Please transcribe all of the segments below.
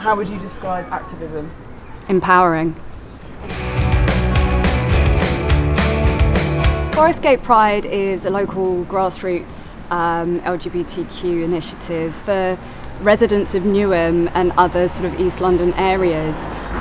How would you describe activism? Empowering. Forest Gate Pride is a local grassroots LGBTQ initiative for residents of Newham and other sort of East London areas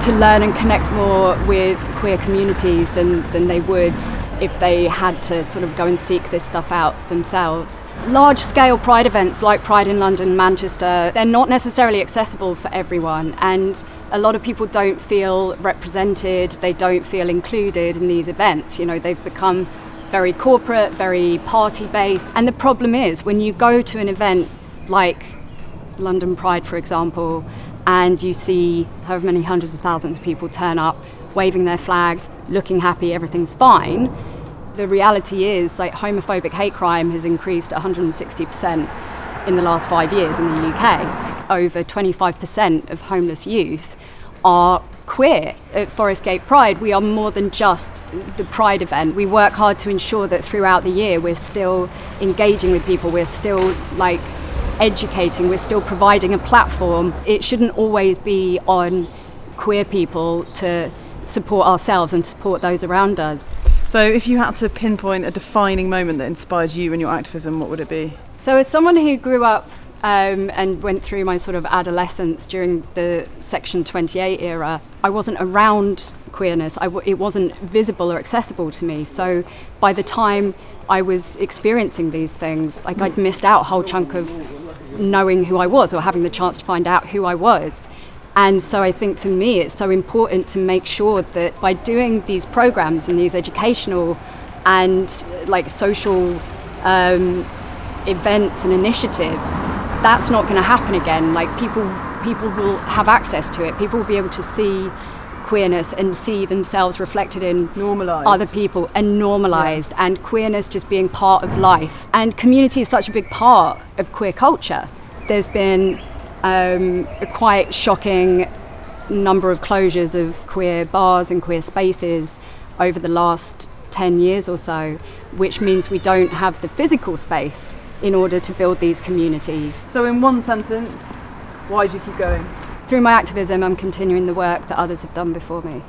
to learn and connect more with queer communities than they would if they had to sort of go and seek this stuff out themselves. Large-scale Pride events like Pride in London, Manchester, they're not necessarily accessible for everyone, and a lot of people don't feel represented, they don't feel included in these events. You know, they've become very corporate, very party-based, and the problem is when you go to an event like London Pride, for example, and you see however many hundreds of thousands of people turn up, waving their flags, looking happy, everything's fine. The reality is, like, homophobic hate crime has increased 160% in the last 5 years in the UK. Over 25% of homeless youth are queer. At Forest Gate Pride, we are more than just the Pride event. We work hard to ensure that throughout the year we're still engaging with people, we're still educating, we're still providing a platform. It shouldn't always be on queer people to support ourselves and support those around us. So if you had to pinpoint a defining moment that inspired you in your activism, what would it be? So as someone who grew up and went through my sort of adolescence during the Section 28 era, I wasn't around queerness. It wasn't visible or accessible to me. So by the time I was experiencing these things, like, I'd missed out a whole chunk of knowing who I was or having the chance to find out who I was. And so I think for me it's so important to make sure that by doing these programs and these educational and social events and initiatives, that's not going to happen again. Like, people will have access to it. People will be able to see queerness and see themselves reflected in other people and normalised, and queerness just being part of life. And community is such a big part of queer culture. There's been a quite shocking number of closures of queer bars and queer spaces over the last 10 years or so, which means we don't have the physical space in order to build these communities. So in one sentence, why do you keep going? Through my activism, I'm continuing the work that others have done before me.